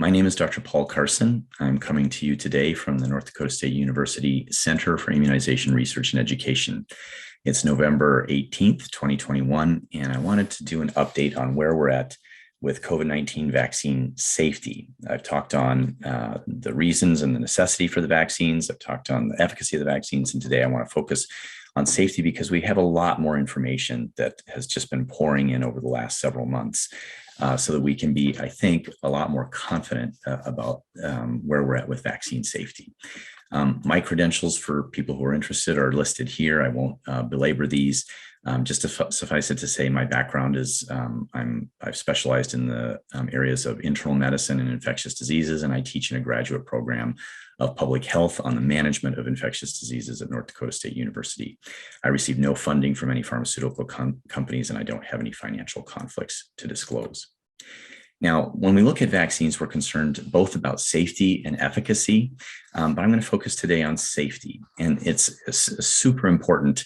My name is Dr. Paul Carson. I'm coming to you today from the North Dakota State University Center for Immunization Research and Education. It's November 18th, 2021, and I wanted to do an update on where we're at with COVID-19 vaccine safety. I've talked on the reasons and the necessity for the vaccines. I've talked on the efficacy of the vaccines, and today I want to focus on safety because we have a lot more information that has just been pouring in over the last several months. So that we can be, I think, a lot more confident about where we're at with vaccine safety. My credentials for people who are interested are listed here. I won't belabor these. Just to suffice it to say, my background is I've specialized in the areas of internal medicine and infectious diseases, and I teach in a graduate program of public health on the management of infectious diseases at North Dakota State University. I receive no funding from any pharmaceutical companies, and I don't have any financial conflicts to disclose. Now, when we look at vaccines, we're concerned both about safety and efficacy, but I'm going to focus today on safety. And it's a super important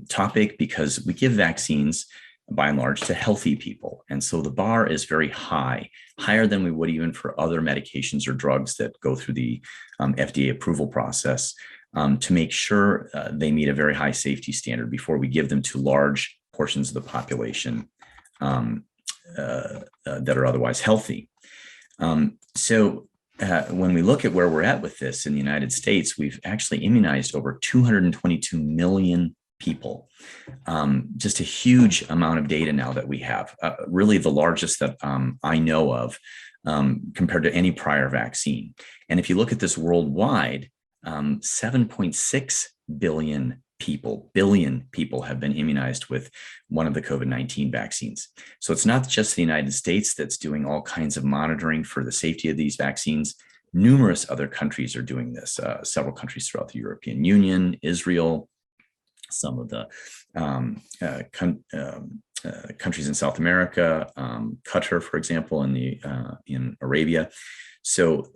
topic because we give vaccines by and large to healthy people. And so the bar is very high, higher than we would even for other medications or drugs that go through the FDA approval process to make sure they meet a very high safety standard before we give them to large portions of the population that are otherwise healthy. So when we look at where we're at with this in the United States, we've actually immunized over 222 million people. Just a huge amount of data now that we have, really the largest that I know of compared to any prior vaccine. And if you look at this worldwide, 7.6 billion people have been immunized with one of the COVID-19 vaccines. So it's not just the United States that's doing all kinds of monitoring for the safety of these vaccines. Numerous other countries are doing this, several countries throughout the European Union, Israel, some of the countries in South America, Qatar, for example, in Arabia. So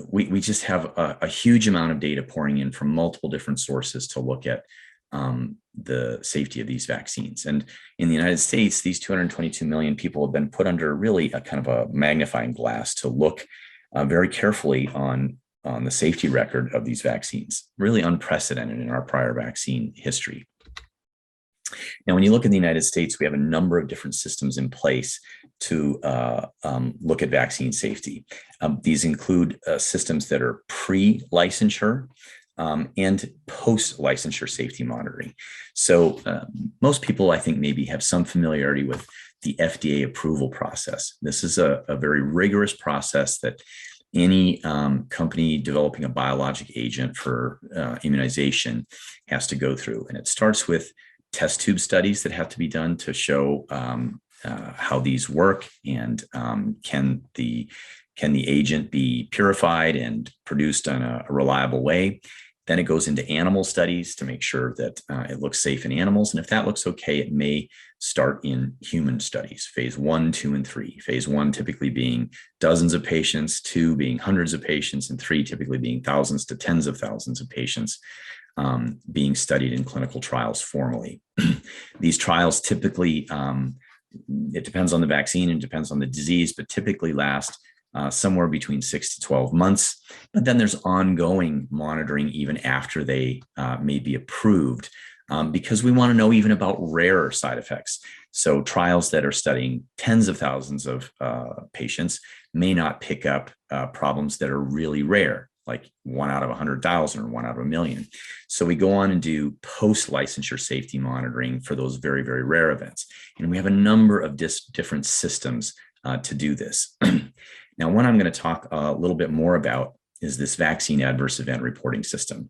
we just have a huge amount of data pouring in from multiple different sources to look at the safety of these vaccines. And in the United States, these 222 million people have been put under really a kind of a magnifying glass to look very carefully on the safety record of these vaccines, really unprecedented in our prior vaccine history. Now, when you look in the United States, we have a number of different systems in place to look at vaccine safety. These include systems that are pre-licensure and post-licensure safety monitoring. So most people, I think, maybe have some familiarity with the FDA approval process. This is a very rigorous process that any company developing a biologic agent for immunization has to go through. And it starts with test tube studies that have to be done to show how these work and can the agent be purified and produced in a reliable way. Then it goes into animal studies to make sure that it looks safe in animals. And if that looks okay, it may start in human studies, phase 1, 2, and 3. Phase 1 typically being dozens of patients, 2 being hundreds of patients, and 3 typically being thousands to tens of thousands of patients being studied in clinical trials formally. These trials typically, it depends on the vaccine and depends on the disease, but typically last somewhere between 6 to 12 months. But then there's ongoing monitoring even after they may be approved because we want to know even about rarer side effects. So trials that are studying tens of thousands of patients may not pick up problems that are really rare, like 1 out of 100,000 or 1 out of 1,000,000. So we go on and do post-licensure safety monitoring for those very, very rare events. And we have a number of different systems to do this. Now, one I'm going to talk a little bit more about is this vaccine adverse event reporting system.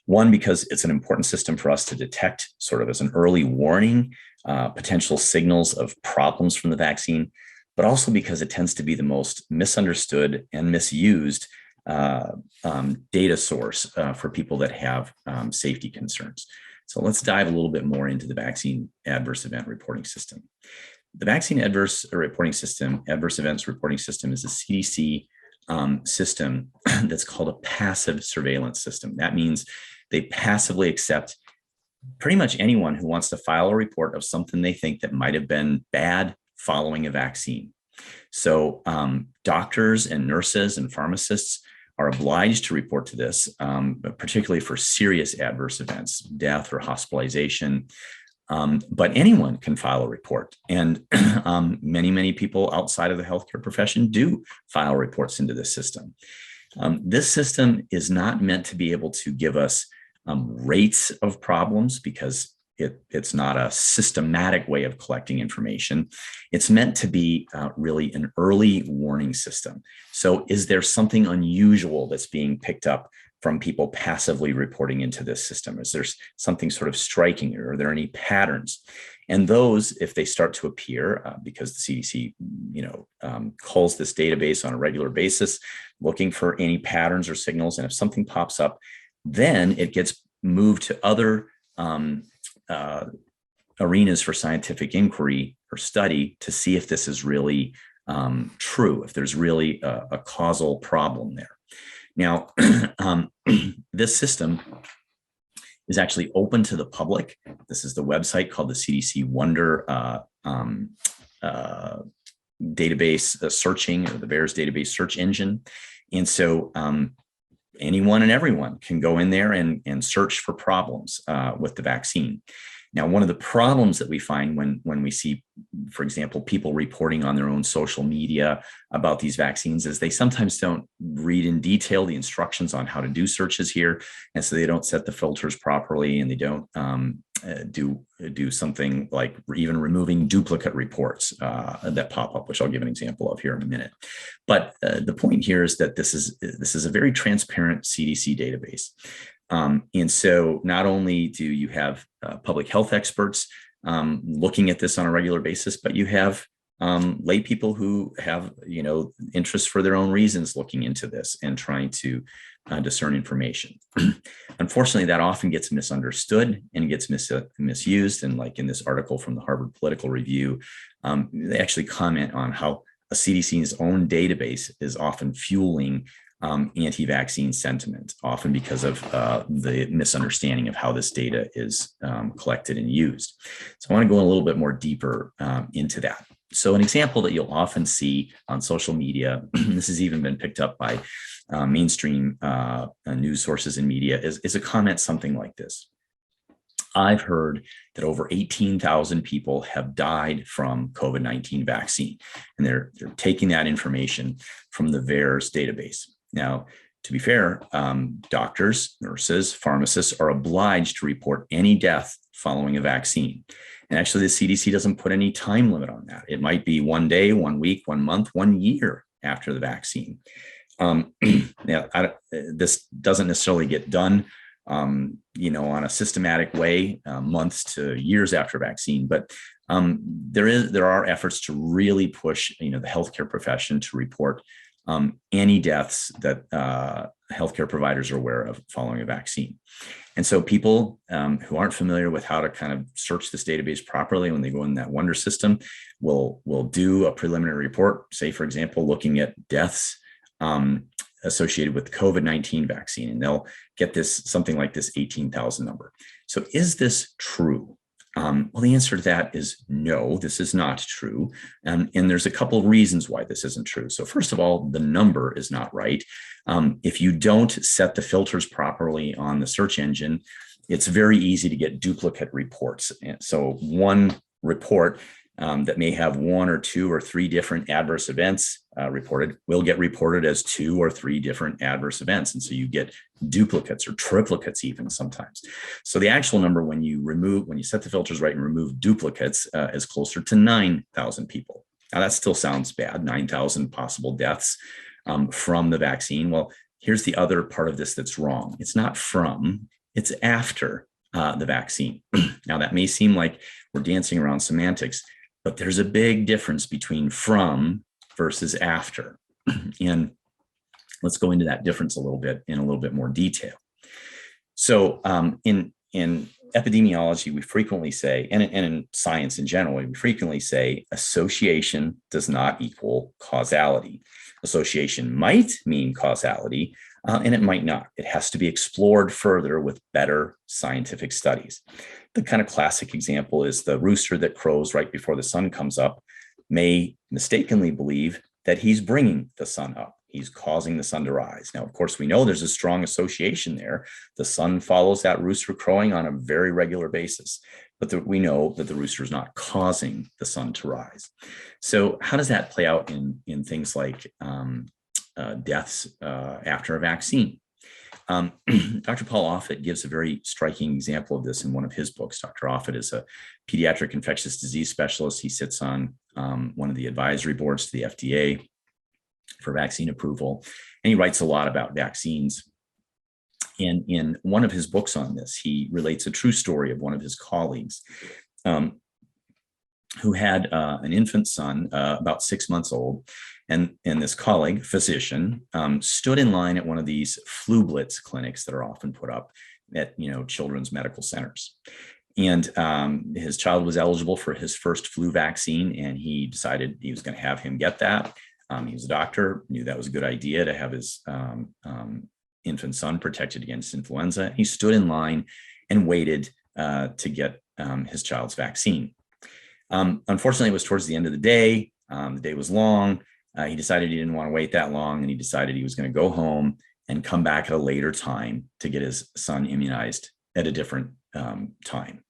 One, because it's an important system for us to detect sort of as an early warning, potential signals of problems from the vaccine, but also because it tends to be the most misunderstood and misused data source for people that have safety concerns. So let's dive a little bit more into the vaccine adverse event reporting system. The vaccine adverse events reporting system is a CDC system that's called a passive surveillance system. That means they passively accept pretty much anyone who wants to file a report of something they think that might have been bad following a vaccine. So doctors and nurses and pharmacists are obliged to report to this, particularly for serious adverse events, death or hospitalization. But anyone can file a report. And many people outside of the healthcare profession do file reports into this system. This system is not meant to be able to give us rates of problems, because it's not a systematic way of collecting information. It's meant to be really an early warning system. So is there something unusual that's being picked up from people passively reporting into this system? Is there something sort of striking? Or are there any patterns? And those, if they start to appear, because the CDC, calls this database on a regular basis, looking for any patterns or signals, and if something pops up, then it gets moved to other arenas for scientific inquiry or study to see if this is really true, if there's really a causal problem there. Now, this system is actually open to the public. This is the website called the CDC Wonder database searching, or the VAERS database search engine. And so anyone and everyone can go in there and search for problems with the vaccine. Now, one of the problems that we find when we see, for example, people reporting on their own social media about these vaccines is they sometimes don't read in detail the instructions on how to do searches here. And so they don't set the filters properly, and they don't do something like even removing duplicate reports that pop up, which I'll give an example of here in a minute. But the point here is that this is a very transparent CDC database. And so not only do you have public health experts looking at this on a regular basis, but you have lay people who have, interests for their own reasons looking into this and trying to discern information. Unfortunately, that often gets misunderstood and gets misused. And like in this article from the Harvard Political Review, they actually comment on how a CDC's own database is often fueling anti-vaccine sentiment, often because of the misunderstanding of how this data is collected and used. So I want to go a little bit more deeper into that. So an example that you'll often see on social media, this has even been picked up by mainstream news sources and media, is a comment something like this. I've heard that over 18,000 people have died from COVID-19 vaccine, and they're taking that information from the VAERS database. Now, to be fair, doctors, nurses, pharmacists are obliged to report any death following a vaccine. And actually, the CDC doesn't put any time limit on that. It might be 1 day, 1 week, 1 month, 1 year after the vaccine. This doesn't necessarily get done, on a systematic way, months to years after vaccine. But there are efforts to really push, the healthcare profession to report any deaths that healthcare providers are aware of following a vaccine. And so people who aren't familiar with how to kind of search this database properly when they go in that Wonder system will do a preliminary report, say, for example, looking at deaths associated with the COVID-19 vaccine, and they'll get something like this 18,000 number. So is this true? Well, the answer to that is no, this is not true. And there's a couple of reasons why this isn't true. So first of all, the number is not right. If you don't set the filters properly on the search engine, it's very easy to get duplicate reports. And so one report that may have 1 or 2 or 3 different adverse events reported will get reported as 2 or 3 different adverse events. And so you get duplicates or triplicates even sometimes. So the actual number when you set the filters right and remove duplicates is closer to 9,000 people. Now that still sounds bad, 9,000 possible deaths from the vaccine. Well, here's the other part of this that's wrong. It's not from, it's after the vaccine. Now that may seem like we're dancing around semantics, but there's a big difference between from versus after. And let's go into that difference a little bit in a little bit more detail. So in epidemiology, we frequently say, and in science in general, we frequently say association does not equal causality. Association might mean causality, and it might not. It has to be explored further with better scientific studies. The kind of classic example is the rooster that crows right before the sun comes up. may mistakenly believe that he's bringing the sun up. He's causing the sun to rise. Now, of course, we know there's a strong association there. The sun follows that rooster crowing on a very regular basis, but we know that the rooster is not causing the sun to rise. So how does that play out in things like deaths after a vaccine? Dr. Paul Offit gives a very striking example of this in one of his books. Dr. Offit is a pediatric infectious disease specialist. He sits on one of the advisory boards to the FDA for vaccine approval, and he writes a lot about vaccines. And in one of his books on this, he relates a true story of one of his colleagues who had an infant son about 6 months old. And this colleague, physician, stood in line at one of these flu blitz clinics that are often put up at children's medical centers. And his child was eligible for his first flu vaccine, and he decided he was going to have him get that. He was a doctor, knew that was a good idea to have his infant son protected against influenza. He stood in line and waited to get his child's vaccine. Unfortunately, it was towards the end of the day. The day was long. He decided he didn't want to wait that long, and he decided he was going to go home and come back at a later time to get his son immunized at a different time.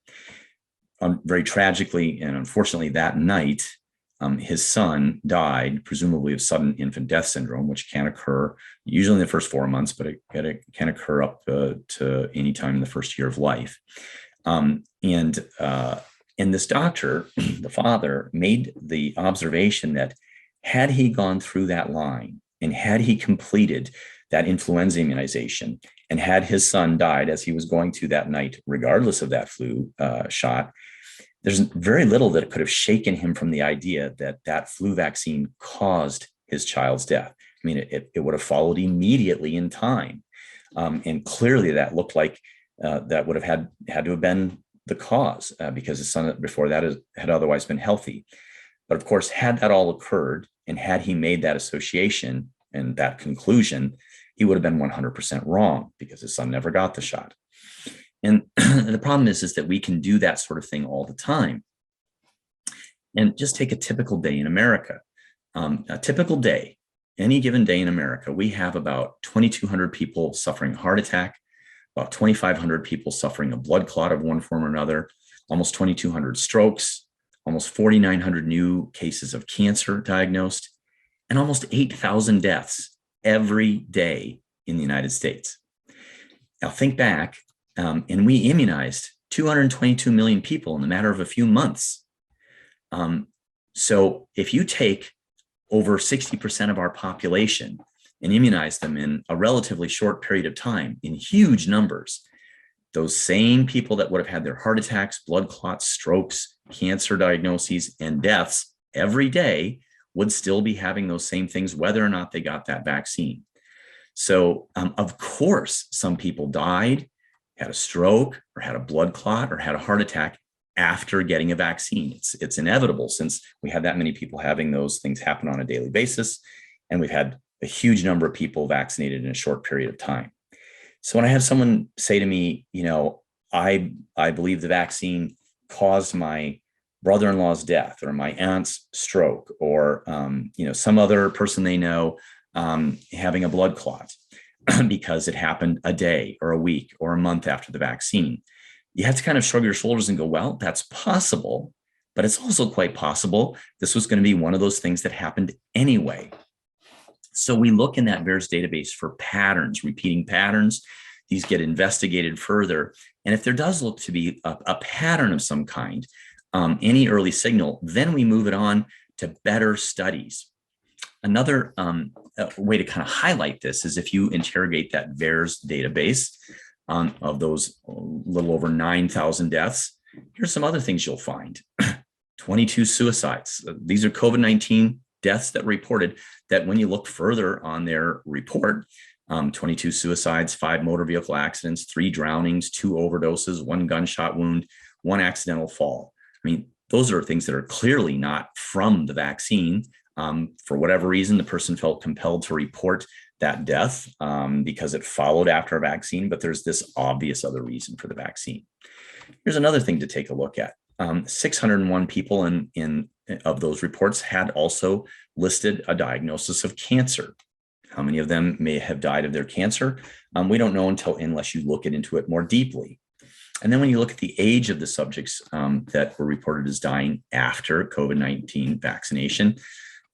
Very tragically and unfortunately, that night, his son died, presumably of sudden infant death syndrome, which can occur usually in the first 4 months, but it can occur up to any time in the first year of life. And this doctor, the father, made the observation that had he gone through that line and had he completed that influenza immunization and had his son died as he was going to that night, regardless of that flu shot, there's very little that could have shaken him from the idea that that flu vaccine caused his child's death. I mean, it would have followed immediately in time. And clearly that looked like that would have had to have been the cause because his son before that had otherwise been healthy. But of course, had that all occurred and had he made that association and that conclusion, he would have been 100% wrong because his son never got the shot. And the problem is that we can do that sort of thing all the time. And just take a typical day in America. A typical day, any given day in America, we have about 2,200 people suffering a heart attack, about 2,500 people suffering a blood clot of one form or another, almost 2,200 strokes, almost 4,900 new cases of cancer diagnosed, and almost 8,000 deaths every day in the United States. Now think back, and we immunized 222 million people in the matter of a few months. So if you take over 60% of our population and immunize them in a relatively short period of time in huge numbers, those same people that would have had their heart attacks, blood clots, strokes, cancer diagnoses, and deaths every day would still be having those same things, whether or not they got that vaccine. So of course, some people died, had a stroke, or had a blood clot, or had a heart attack after getting a vaccine. It's inevitable since we had that many people having those things happen on a daily basis, and we've had a huge number of people vaccinated in a short period of time. So when I have someone say to me, I believe the vaccine caused my brother-in-law's death or my aunt's stroke or, some other person they know having a blood clot because it happened a day or a week or a month after the vaccine, you have to kind of shrug your shoulders and go, well, that's possible, but it's also quite possible this was going to be one of those things that happened anyway. So we look in that VAERS database for patterns, repeating patterns. These get investigated further. And if there does look to be a pattern of some kind, any early signal, then we move it on to better studies. Another way to kind of highlight this is if you interrogate that VAERS database of those little over 9,000 deaths, here's some other things you'll find. 22 suicides. These are COVID-19 deaths that reported that when you look further on their report, 22 suicides, 5 motor vehicle accidents, 3 drownings, 2 overdoses, 1 gunshot wound, 1 accidental fall. I mean, those are things that are clearly not from the vaccine. For whatever reason, the person felt compelled to report that death because it followed after a vaccine, but there's this obvious other reason for the vaccine. Here's another thing to take a look at. 601 people in of those reports had also listed a diagnosis of cancer. How many of them may have died of their cancer? We don't know unless you look into it more deeply. And then when you look at the age of the subjects that were reported as dying after COVID-19 vaccination,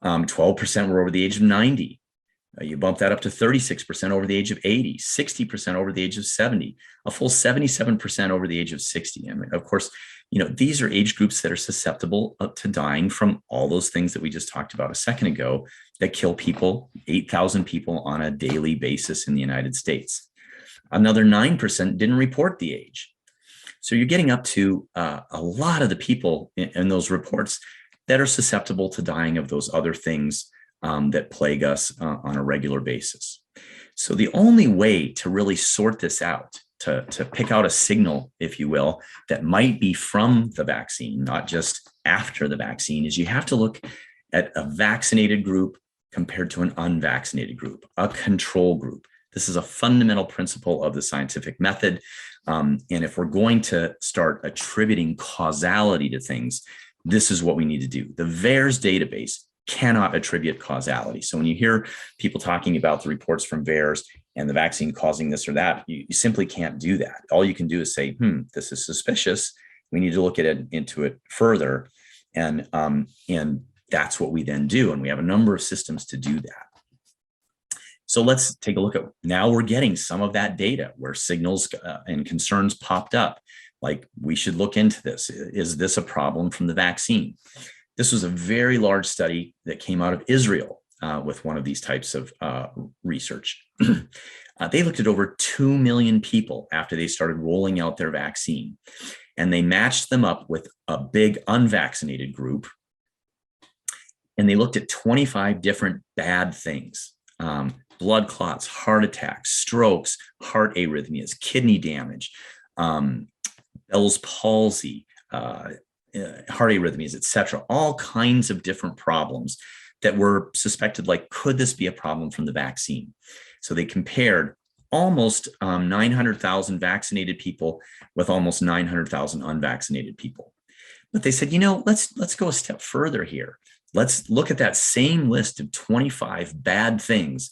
12% were over the age of 90. You bump that up to 36% over the age of 80, 60% over the age of 70, a full 77% over the age of 60. I mean, of course, these are age groups that are susceptible to dying from all those things that we just talked about a second ago that kill people, 8,000 people on a daily basis in the United States. Another 9% didn't report the age. So you're getting up to a lot of the people in those reports that are susceptible to dying of those other things that plague us on a regular basis. So the only way to really sort this out, to pick out a signal, if you will, that might be from the vaccine, not just after the vaccine, is you have to look at a vaccinated group compared to an unvaccinated group, a control group. This is a fundamental principle of the scientific method. And if we're going to start attributing causality to things, this is what we need to do. The VAERS database cannot attribute causality. So when you hear people talking about the reports from VAERS and the vaccine causing this or that, you simply can't do that. All you can do is say, this is suspicious. We need to look into it further. And that's what we then do. And we have a number of systems to do that. So let's take a look at, now we're getting some of that data where signals and concerns popped up. Like, we should look into this. Is this a problem from the vaccine? This was a very large study that came out of Israel with one of these types of research. They looked at over 2 million people after they started rolling out their vaccine, and they matched them up with a big unvaccinated group. And they looked at 25 different bad things: blood clots, heart attacks, strokes, heart arrhythmias, kidney damage, Bell's palsy, heart arrhythmias, et cetera, all kinds of different problems that were suspected, like, could this be a problem from the vaccine? So they compared almost 900,000 vaccinated people with almost 900,000 unvaccinated people. But they said, let's go a step further here. Let's look at that same list of 25 bad things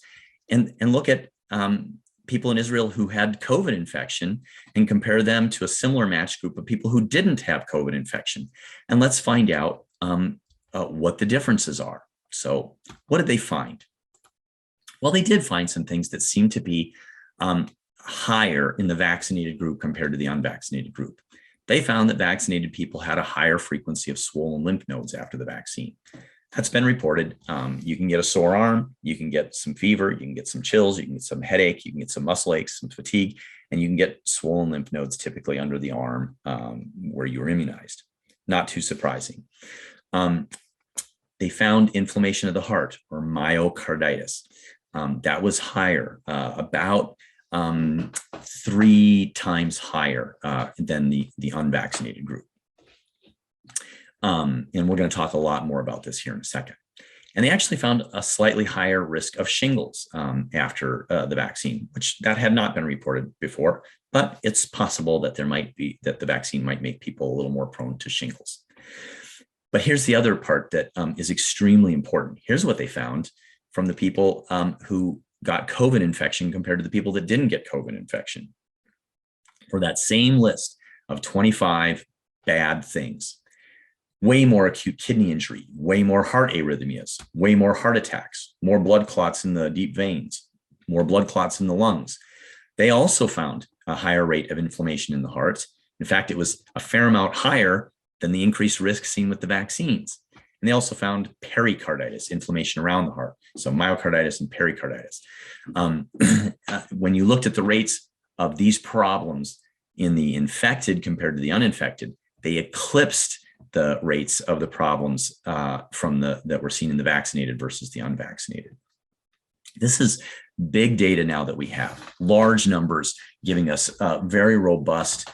and look at people in Israel who had COVID infection and compare them to a similar matched group of people who didn't have COVID infection. And let's find out what the differences are. So what did they find? Well, they did find some things that seemed to be higher in the vaccinated group compared to the unvaccinated group. They found that vaccinated people had a higher frequency of swollen lymph nodes after the vaccine. That's been reported. You can get a sore arm, you can get some fever, you can get some chills, you can get some headache, you can get some muscle aches, some fatigue, and you can get swollen lymph nodes typically under the arm where you were immunized. Not too surprising. They found inflammation of the heart, or myocarditis. That was higher, about 3 times higher than the unvaccinated group. And we're going to talk a lot more about this here in a second. And they actually found a slightly higher risk of shingles after the vaccine, which that had not been reported before, but it's possible that that the vaccine might make people a little more prone to shingles. But here's the other part that is extremely important. Here's what they found from the people who got COVID infection compared to the people that didn't get COVID infection. For that same list of 25 bad things: way more acute kidney injury, way more heart arrhythmias, way more heart attacks, more blood clots in the deep veins, more blood clots in the lungs. They also found a higher rate of inflammation in the heart. In fact, it was a fair amount higher than the increased risk seen with the vaccines. And they also found pericarditis, inflammation around the heart. So myocarditis and pericarditis. When you looked at the rates of these problems in the infected compared to the uninfected, they eclipsed the rates of the problems that were seen in the vaccinated versus the unvaccinated. This is big data now that we have, large numbers giving us very robust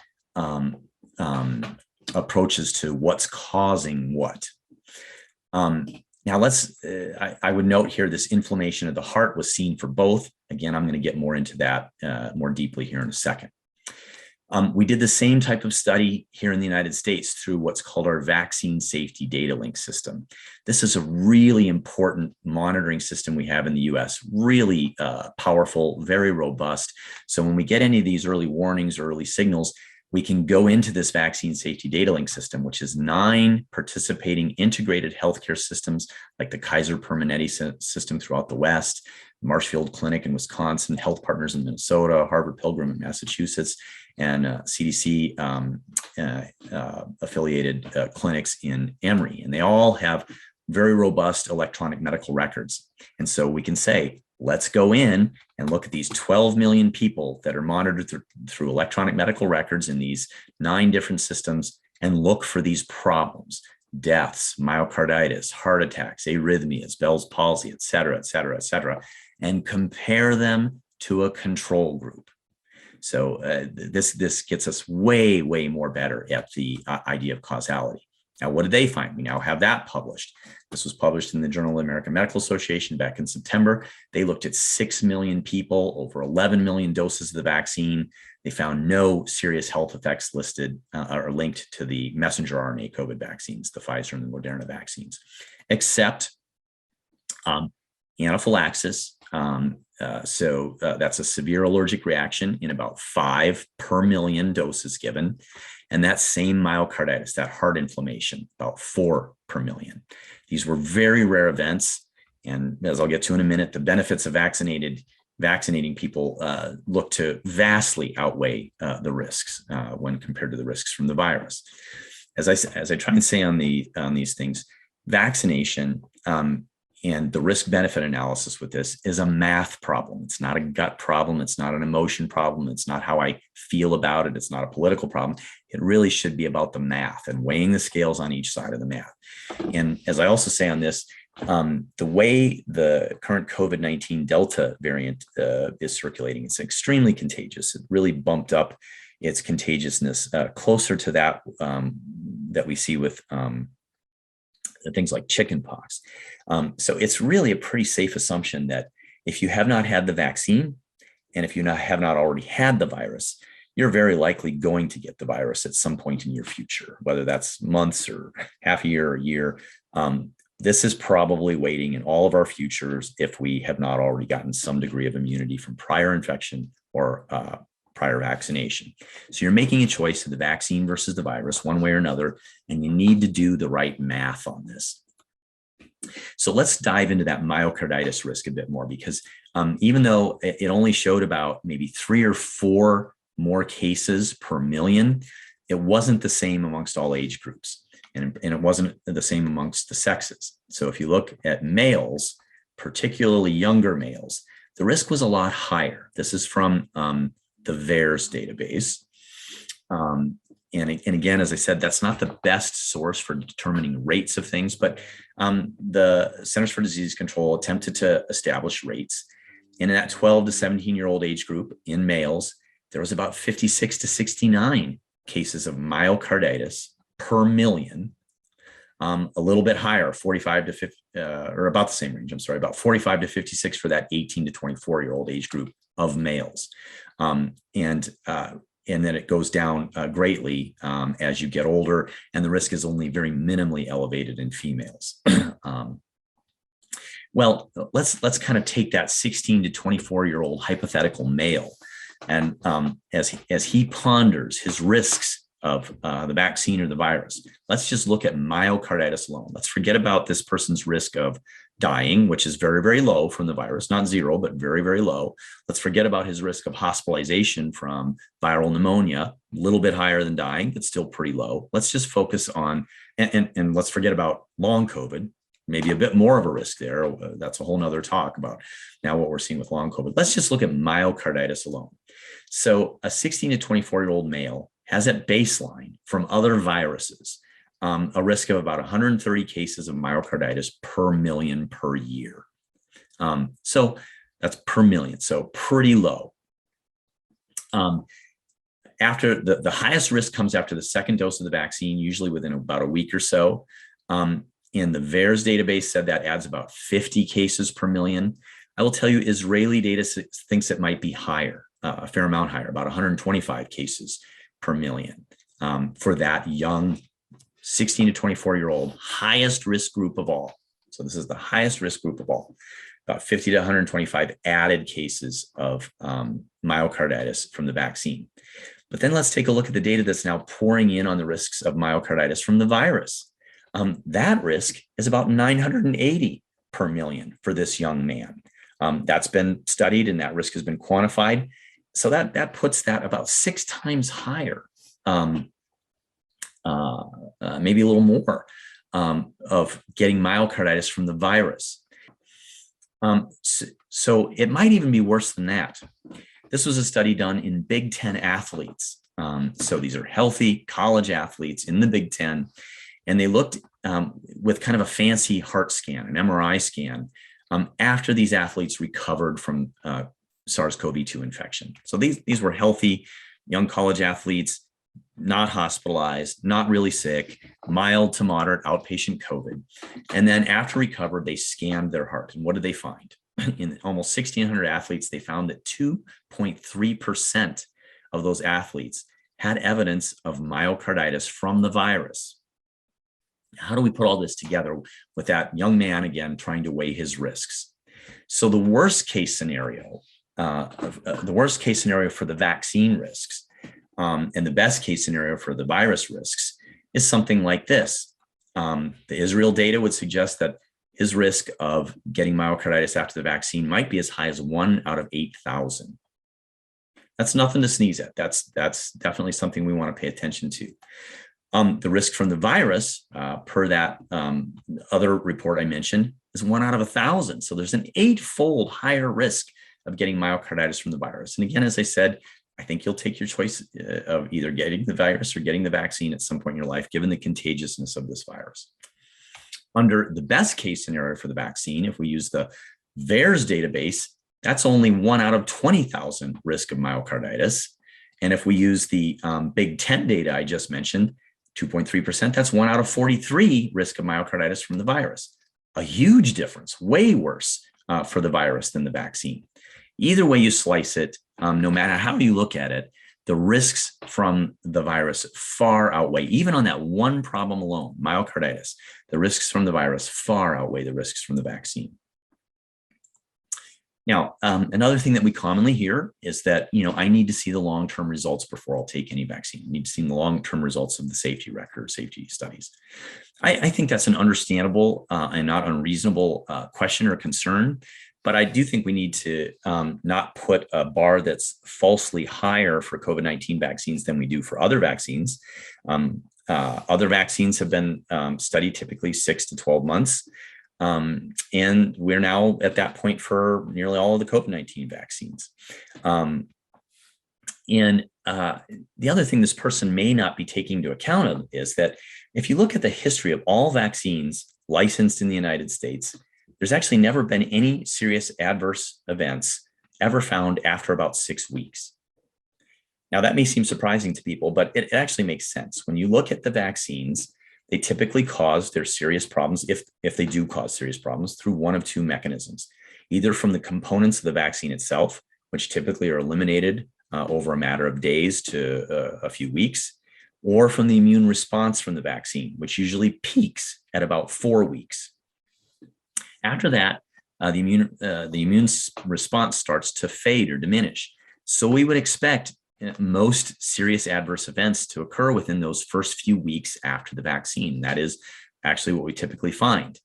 approaches to what's causing what. Now I would note here, this inflammation of the heart was seen for both. Again, I'm going to get more into that more deeply here in a second. We did the same type of study here in the United States through what's called our vaccine safety data link system. This is a really important monitoring system we have in the US, really powerful, very robust. So when we get any of these early warnings or early signals, we can go into this vaccine safety data link system, which is 9 participating integrated healthcare systems like the Kaiser Permanente system throughout the West, Marshfield Clinic in Wisconsin, Health Partners in Minnesota, Harvard Pilgrim in Massachusetts, and CDC affiliated clinics in Emory. And they all have very robust electronic medical records. And so we can say, let's go in and look at these 12 million people that are monitored through electronic medical records in these 9 different systems and look for these problems: deaths, myocarditis, heart attacks, arrhythmias, Bell's palsy, et cetera, et cetera, et cetera, and compare them to a control group. So this gets us way, way more better at the idea of causality. Now, what did they find? We now have that published. This was published in the Journal of the American Medical Association back in September. They looked at 6 million people, over 11 million doses of the vaccine. They found no serious health effects listed or linked to the messenger RNA COVID vaccines, the Pfizer and the Moderna vaccines, except anaphylaxis. That's a severe allergic reaction in about 5 per million doses given. And that same myocarditis, that heart inflammation, about 4 per million. These were very rare events. And as I'll get to in a minute, the benefits of vaccinating people look to vastly outweigh the risks when compared to the risks from the virus. As I try and say on these things, vaccination and the risk-benefit analysis with this is a math problem. It's not a gut problem. It's not an emotion problem. It's not how I feel about it. It's not a political problem. It really should be about the math and weighing the scales on each side of the math. And as I also say on this, the way the current COVID-19 Delta variant is circulating, it's extremely contagious. It really bumped up its contagiousness closer to that that we see with things like chickenpox. So it's really a pretty safe assumption that if you have not had the vaccine and if you have not already had the virus, you're very likely going to get the virus at some point in your future, whether that's months or half a year or a year. This is probably waiting in all of our futures if we have not already gotten some degree of immunity from prior infection or prior vaccination. So you're making a choice of the vaccine versus the virus one way or another, and you need to do the right math on this. So let's dive into that myocarditis risk a bit more, because even though it only showed about maybe 3 or 4 more cases per million, it wasn't the same amongst all age groups, and it wasn't the same amongst the sexes. So if you look at males, particularly younger males, the risk was a lot higher. This is from the VAERS database. And again, as I said, that's not the best source for determining rates of things, but the Centers for Disease Control attempted to establish rates. And in that 12 to 17-year-old age group in males, there was about 56 to 69 cases of myocarditis per million, a little bit higher, 45 to 50, or about the same range, I'm sorry, about 45 to 56 for that 18 to 24-year-old age group of males. And then it goes down greatly as you get older, and the risk is only very minimally elevated in females. Well, let's kind of take that 16 to 24-year-old hypothetical male, and as he ponders his risks of the vaccine or the virus, let's just look at myocarditis alone. Let's forget about this person's risk of dying, which is very, very low from the virus, not zero, but very, very low. Let's forget about his risk of hospitalization from viral pneumonia, a little bit higher than dying, but still pretty low. Let's just focus on, and let's forget about long COVID, maybe a bit more of a risk there. That's a whole nother talk about now what we're seeing with long COVID. Let's just look at myocarditis alone. So a 16 to 24-year-old male has at baseline from other viruses a risk of about 130 cases of myocarditis per million per year. So that's per million, so pretty low. After the highest risk comes after the second dose of the vaccine, usually within about a week or so. And the VAERS database said that adds about 50 cases per million. I will tell you, Israeli data thinks it might be higher, a fair amount higher, about 125 cases per million for that young 16 to 24-year-old highest risk group of all. So this is the highest risk group of all. About 50 to 125 added cases of myocarditis from the vaccine. But then let's take a look at the data that's now pouring in on the risks of myocarditis from the virus. That risk is about 980 per million for this young man. That's been studied and that risk has been quantified. So that puts that about 6 times higher, maybe a little more, of getting myocarditis from the virus. So it might even be worse than that. This was a study done in Big Ten athletes. So these are healthy college athletes in the Big Ten, and they looked with kind of a fancy heart scan, an MRI scan, after these athletes recovered from SARS-CoV-2 infection. So these were healthy young college athletes, not hospitalized, not really sick, mild to moderate outpatient COVID. And then after recovered, they scanned their heart. And what did they find? In almost 1,600 athletes, they found that 2.3% of those athletes had evidence of myocarditis from the virus. How do we put all this together with that young man, again, trying to weigh his risks? So the worst case scenario for the vaccine risks and the best case scenario for the virus risks is something like this. The Israel data would suggest that his risk of getting myocarditis after the vaccine might be as high as 1 out of 8,000. That's nothing to sneeze at. That's definitely something we want to pay attention to. The risk from the virus, per that other report I mentioned, is 1 out of 1,000. So there's an 8-fold higher risk of getting myocarditis from the virus. And again, as I said, I think you'll take your choice of either getting the virus or getting the vaccine at some point in your life, given the contagiousness of this virus. Under the best case scenario for the vaccine, if we use the VAERS database, that's only 1 out of 20,000 risk of myocarditis. And if we use the Big Ten data I just mentioned, 2.3%, that's 1 out of 43 risk of myocarditis from the virus. A huge difference, way worse for the virus than the vaccine. Either way you slice it, no matter how you look at it, the risks from the virus far outweigh, even on that one problem alone, myocarditis, the risks from the virus far outweigh the risks from the vaccine. Now, another thing that we commonly hear is that, I need to see the long-term results before I'll take any vaccine. I need to see the long-term results of the safety record, safety studies. I think that's an understandable and not unreasonable question or concern. But I do think we need to not put a bar that's falsely higher for COVID-19 vaccines than we do for other vaccines. Other vaccines have been studied typically 6 to 12 months. And we're now at that point for nearly all of the COVID-19 vaccines. And the other thing this person may not be taking into account of is that if you look at the history of all vaccines licensed in the United States, there's actually never been any serious adverse events ever found after about 6 weeks. Now, that may seem surprising to people, but it actually makes sense. When you look at the vaccines, they typically cause their serious problems, if they do cause serious problems, through one of two mechanisms, either from the components of the vaccine itself, which typically are eliminated over a matter of days to a few weeks, or from the immune response from the vaccine, which usually peaks at about 4 weeks. After that, the immune response starts to fade or diminish. So we would expect most serious adverse events to occur within those first few weeks after the vaccine. That is actually what we typically find.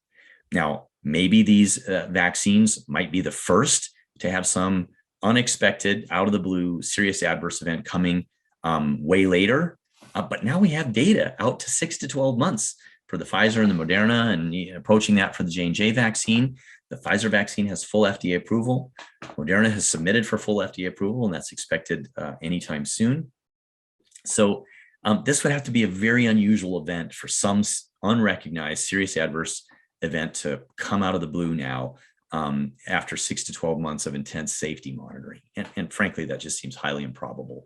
Now, maybe these vaccines might be the first to have some unexpected, out of the blue, serious adverse event coming way later. But now we have data out to 6 to 12 months for the Pfizer and the Moderna, and approaching that for the J&J vaccine. The Pfizer vaccine has full FDA approval. Moderna has submitted for full FDA approval, and that's expected anytime soon. So this would have to be a very unusual event for some unrecognized serious adverse event to come out of the blue now after 6 to 12 months of intense safety monitoring. And frankly, that just seems highly improbable.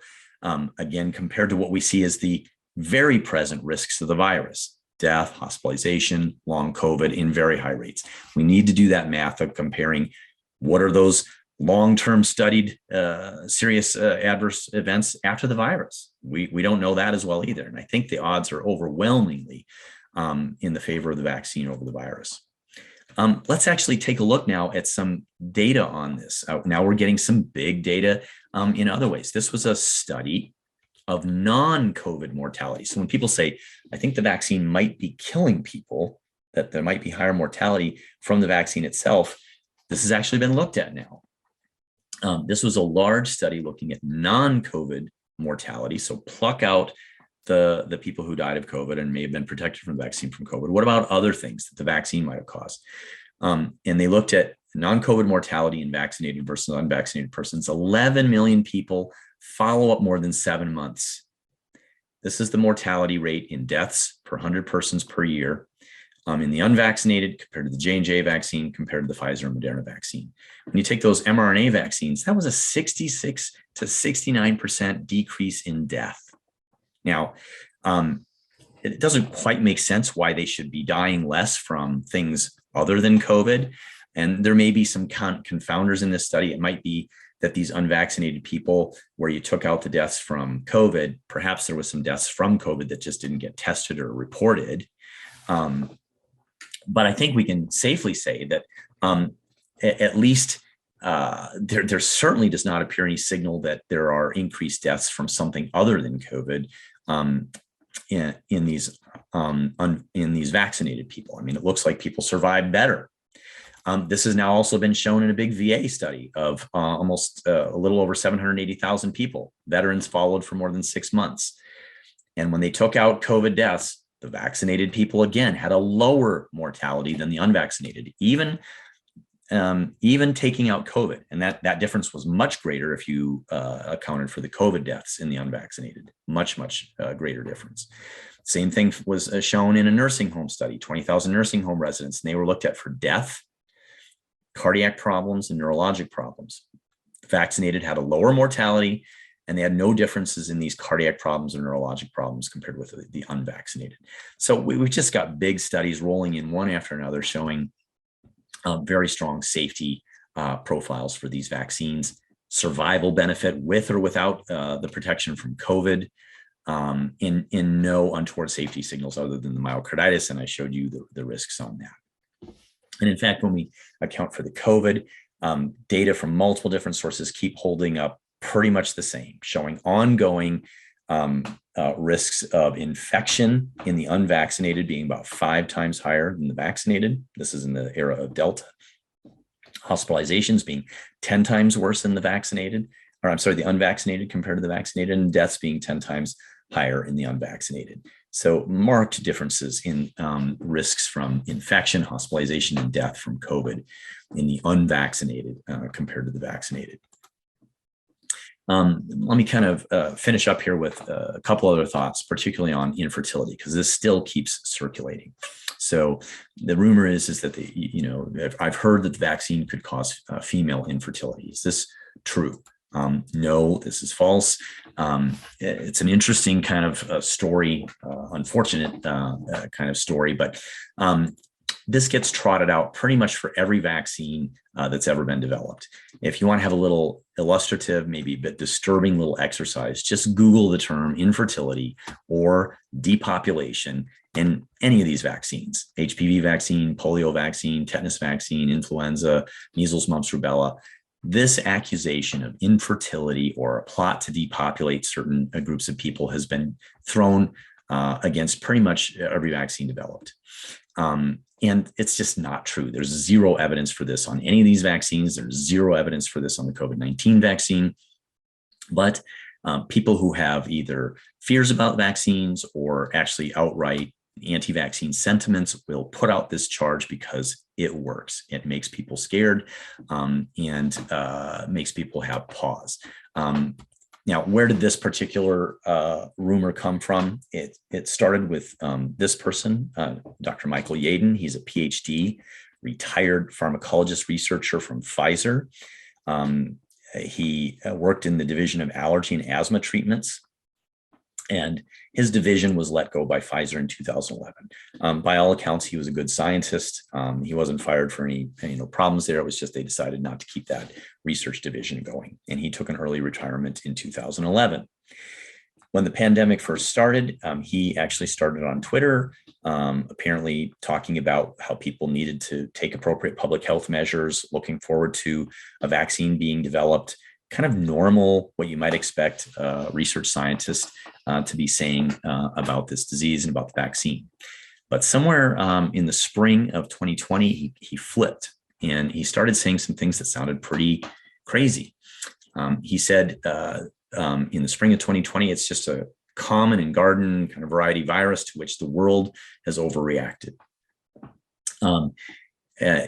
Again, compared to what we see as the very present risks of the virus. Death, hospitalization, long COVID in very high rates. We need to do that math of comparing what are those long-term studied serious adverse events after the virus. We don't know that as well either. And I think the odds are overwhelmingly in the favor of the vaccine over the virus. Let's actually take a look now at some data on this. Now we're getting some big data in other ways. This was a study of non-COVID mortality. So when people say, I think the vaccine might be killing people, that there might be higher mortality from the vaccine itself, this has actually been looked at now. This was a large study looking at non-COVID mortality. So pluck out the people who died of COVID and may have been protected from the vaccine from COVID. What about other things that the vaccine might have caused? And they looked at non-COVID mortality in vaccinated versus unvaccinated persons. 11 million people, follow up more than 7 months. This is the mortality rate in deaths per 100 persons per year in the unvaccinated compared to the J&J vaccine compared to the Pfizer and Moderna vaccine. When you take those mRNA vaccines, that was a 66 to 69% decrease in death. Now, it doesn't quite make sense why they should be dying less from things other than COVID. And there may be some confounders in this study. It might be that these unvaccinated people, where you took out the deaths from COVID, perhaps there was some deaths from COVID that just didn't get tested or reported. But I think we can safely say that at least there certainly does not appear any signal that there are increased deaths from something other than COVID in these vaccinated people. I mean, it looks like people survive better. This has now also been shown in a big VA study of almost a little over 780,000 people, veterans followed for more than 6 months. And when they took out COVID deaths, the vaccinated people, again, had a lower mortality than the unvaccinated, even taking out COVID. And that difference was much greater if you accounted for the COVID deaths in the unvaccinated, much greater difference. Same thing was shown in a nursing home study, 20,000 nursing home residents, and they were looked at for death, cardiac problems, and neurologic problems. Vaccinated had a lower mortality, and they had no differences in these cardiac problems or neurologic problems compared with the unvaccinated. So we've just got big studies rolling in one after another showing very strong safety profiles for these vaccines, survival benefit with or without the protection from COVID, in no untoward safety signals other than the myocarditis, and I showed you the risks on that. And in fact, when we account for the COVID, data from multiple different sources keep holding up pretty much the same, showing ongoing risks of infection in the unvaccinated being about 5 times higher than the vaccinated. This is in the era of Delta. Hospitalizations being 10 times worse than the unvaccinated compared to the vaccinated, and deaths being 10 times higher in the unvaccinated. So marked differences in risks from infection, hospitalization, and death from COVID in the unvaccinated compared to the vaccinated. Let me kind of finish up here with a couple other thoughts, particularly on infertility, because this still keeps circulating. So the rumor is that I've heard that the vaccine could cause female infertility. Is this true? No, this is false. It's an interesting kind of story, unfortunate kind of story, but this gets trotted out pretty much for every vaccine that's ever been developed. If you want to have a little illustrative, maybe a bit disturbing little exercise, just Google the term infertility or depopulation in any of these vaccines: HPV vaccine, polio vaccine, tetanus vaccine, influenza, measles, mumps, rubella. This accusation of infertility or a plot to depopulate certain groups of people has been thrown against pretty much every vaccine developed. And it's just not true. There's zero evidence for this on any of these vaccines. There's zero evidence for this on the COVID-19 vaccine. But people who have either fears about vaccines or actually outright anti-vaccine sentiments will put out this charge because it works. It makes people scared and makes people have pause. Now, where did this particular rumor come from? It started with this person, Dr. Michael Yaden. He's a PhD, retired pharmacologist researcher from Pfizer. He worked in the division of allergy and asthma treatments And his division was let go by Pfizer in 2011. By all accounts, he was a good scientist. He wasn't fired for any problems there. It was just they decided not to keep that research division going. And he took an early retirement in 2011. When the pandemic first started, he actually started on Twitter, apparently talking about how people needed to take appropriate public health measures, looking forward to a vaccine being developed, kind of normal, what you might expect a research scientist to be saying about this disease and about the vaccine. But somewhere in the spring of 2020, he flipped and he started saying some things that sounded pretty crazy. He said in the spring of 2020, it's just a common and garden kind of variety virus to which the world has overreacted.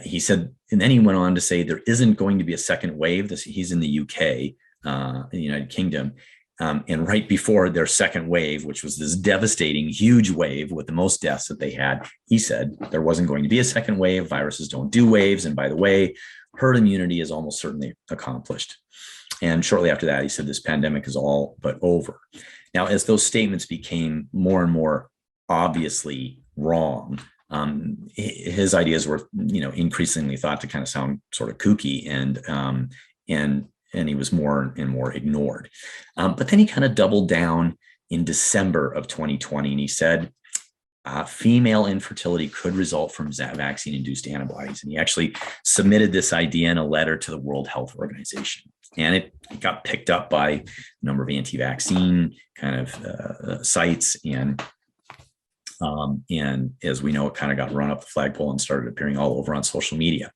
He said, and then he went on to say there isn't going to be a second wave. He's in the UK, in the United Kingdom. And right before their second wave, which was this devastating, huge wave with the most deaths that they had, he said there wasn't going to be a second wave. Viruses don't do waves. And by the way, herd immunity is almost certainly accomplished. And shortly after that, he said this pandemic is all but over. Now, as those statements became more and more obviously wrong, his ideas were, increasingly thought to kind of sound sort of kooky, and he was more and more ignored. But then he kind of doubled down in December of 2020, and he said female infertility could result from vaccine-induced antibodies. And he actually submitted this idea in a letter to the World Health Organization. And it got picked up by a number of anti-vaccine kind of sites. And as we know, it kind of got run up the flagpole and started appearing all over on social media.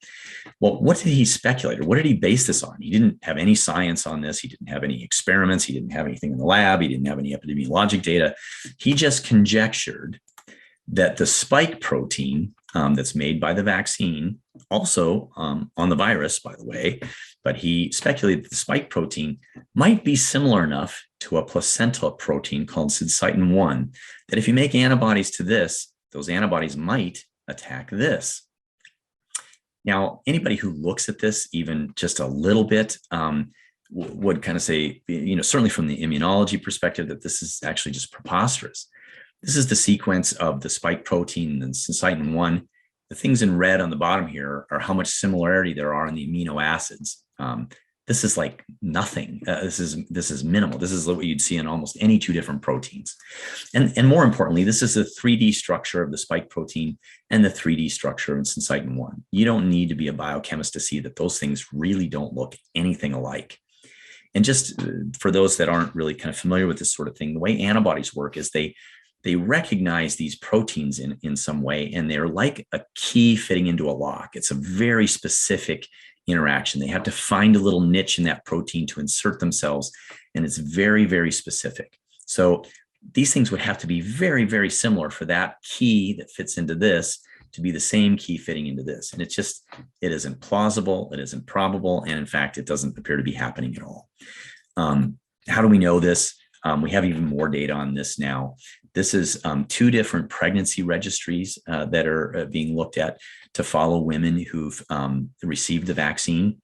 Well, what did he speculate, or what did he base this on? He didn't have any science on this. He didn't have any experiments. He didn't have anything in the lab. He didn't have any epidemiologic data. He just conjectured that the spike protein that's made by the vaccine, also on the virus, by the way, but he speculated that the spike protein might be similar enough to a placenta protein called syncytin-1 that if you make antibodies to this, those antibodies might attack this. Now, anybody who looks at this even just a little bit would kind of say, certainly from the immunology perspective, that this is actually just preposterous. This is the sequence of the spike protein and syncytin-1. The things in red on the bottom here are how much similarity there are in the amino acids. This is like nothing. This is minimal. This is what you'd see in almost any two different proteins. And more importantly, this is the 3D structure of the spike protein and the 3D structure of syncytin-1. You don't need to be a biochemist to see that those things really don't look anything alike. And just for those that aren't really kind of familiar with this sort of thing, the way antibodies work is they recognize these proteins in some way, and they're like a key fitting into a lock. It's a very specific interaction. They have to find a little niche in that protein to insert themselves, and it's very, very specific. So these things would have to be very, very similar for that key that fits into this to be the same key fitting into this. And it isn't plausible, it isn't probable, and in fact, it doesn't appear to be happening at all. How do we know this? We have even more data on this now. This is two different pregnancy registries that are being looked at to follow women who've received the vaccine.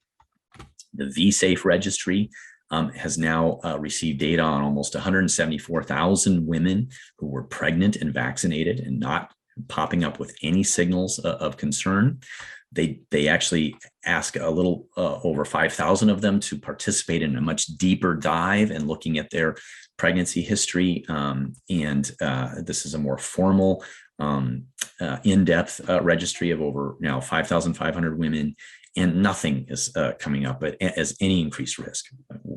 The VSafe registry has now received data on almost 174,000 women who were pregnant and vaccinated and not popping up with any signals of concern. They actually ask a little over 5,000 of them to participate in a much deeper dive and looking at their pregnancy history. This is a more formal, in-depth registry of over now 5,500 women, and nothing is coming up as any increased risk.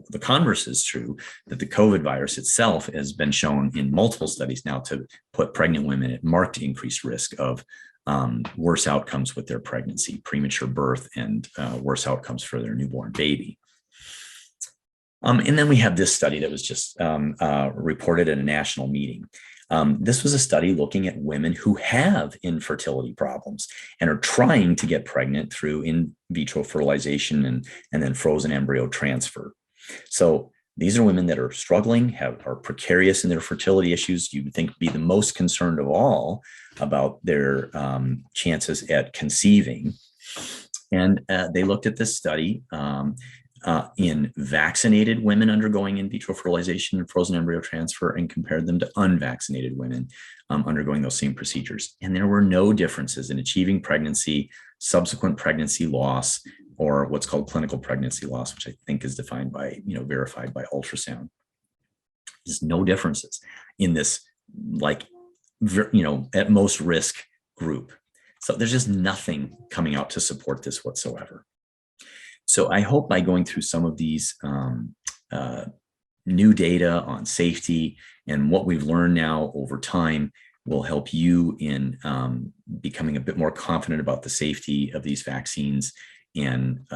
The converse is true, that the COVID virus itself has been shown in multiple studies now to put pregnant women at marked increased risk of worse outcomes with their pregnancy, premature birth, and worse outcomes for their newborn baby. And then we have this study that was just reported at a national meeting. This was a study looking at women who have infertility problems and are trying to get pregnant through in vitro fertilization and then frozen embryo transfer. So these are women that are struggling, are precarious in their fertility issues. You would think be the most concerned of all about their chances at conceiving. And they looked at this study in vaccinated women undergoing in vitro fertilization and frozen embryo transfer and compared them to unvaccinated women undergoing those same procedures. And there were no differences in achieving pregnancy, subsequent pregnancy loss, or what's called clinical pregnancy loss, which I think is defined by, verified by ultrasound. There's no differences in this, at most risk group. So there's just nothing coming out to support this whatsoever. So I hope by going through some of these new data on safety and what we've learned now over time will help you in becoming a bit more confident about the safety of these vaccines, and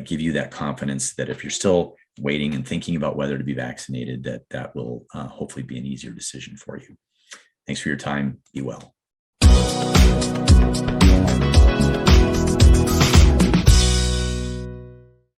give you that confidence that if you're still waiting and thinking about whether to be vaccinated, that will hopefully be an easier decision for you. Thanks for your time. Be well.